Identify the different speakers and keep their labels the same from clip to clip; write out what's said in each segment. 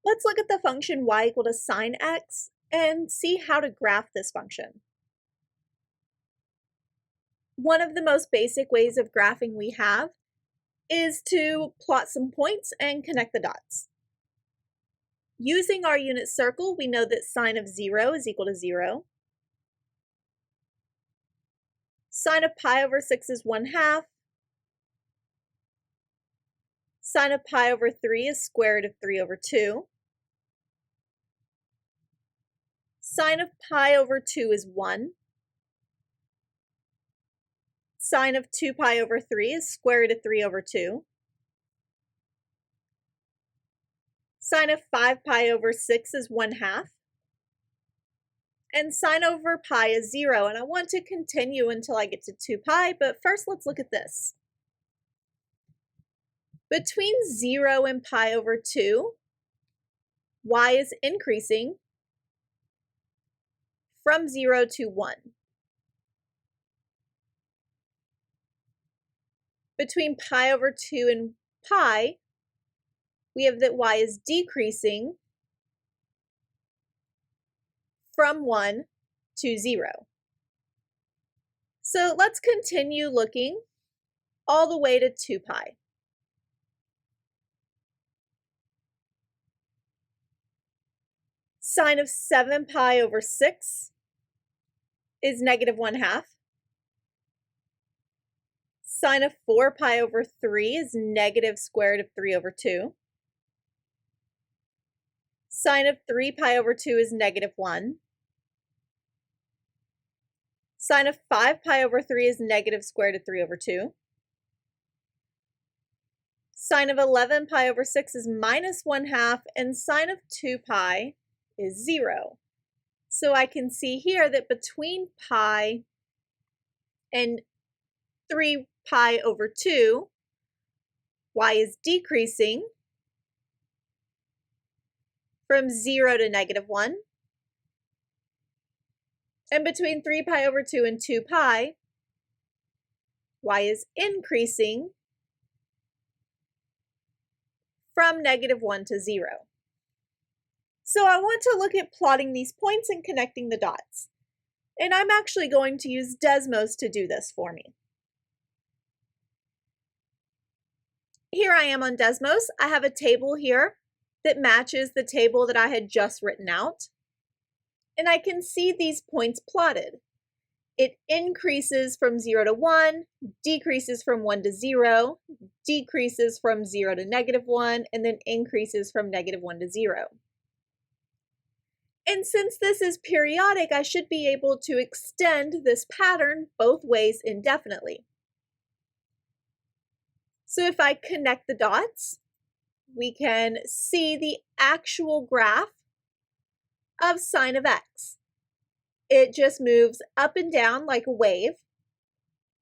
Speaker 1: Let's look at the function y equal to sine x and see how to graph this function. One of the most basic ways of graphing we have is to plot some points and connect the dots. Using our unit circle, we know that sine of 0 is equal to 0. Sine of pi over 6 is 1/2. Sine of pi over 3 is square root of 3 over 2. Sine of pi over 2 is 1. Sine of 2 pi over 3 is square root of 3 over 2. Sine of 5 pi over 6 is 1/2. And sine over pi is 0. And I want to continue until I get to 2 pi, but first let's look at this. Between 0 and pi over 2, y is increasing from 0 to 1. Between pi over 2 and pi, we have that y is decreasing from 1 to 0. So let's continue looking all the way to 2 pi. Sine of 7 pi over 6 is negative 1/2. Sine of 4 pi over 3 is negative square root of 3 over 2. Sine of 3 pi over 2 is negative 1. Sine of 5 pi over 3 is negative square root of 3 over 2. Sine of 11 pi over 6 is minus 1/2, and sine of 2 pi is 0. So I can see here that between pi and 3 pi over 2, y is decreasing from 0 to negative 1. And between 3 pi over 2 and 2 pi, y is increasing from negative 1 to 0. So I want to look at plotting these points and connecting the dots. And I'm actually going to use Desmos to do this for me. Here I am on Desmos. I have a table here that matches the table that I had just written out. And I can see these points plotted. It increases from 0 to 1, decreases from 1 to 0, decreases from 0 to negative 1, and then increases from negative 1 to 0. And since this is periodic, I should be able to extend this pattern both ways indefinitely. So if I connect the dots, we can see the actual graph of sine of x. It just moves up and down like a wave,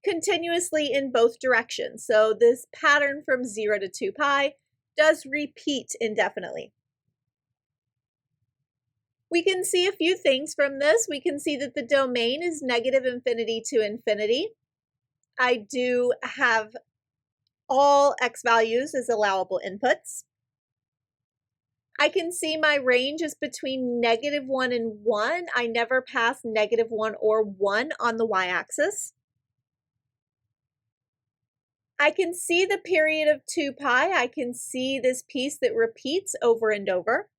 Speaker 1: continuously in both directions. So this pattern from 0 to 2 pi does repeat indefinitely. We can see a few things from this. We can see that the domain is negative infinity to infinity. I do have all x values as allowable inputs. I can see my range is between negative 1 and 1. I never pass negative 1 or 1 on the y-axis. I can see the period of 2 pi. I can see this piece that repeats over and over.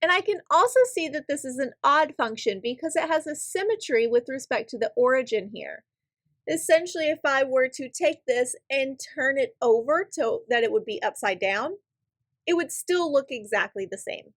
Speaker 1: And I can also see that this is an odd function because it has a symmetry with respect to the origin here. Essentially, if I were to take this and turn it over so that it would be upside down, it would still look exactly the same.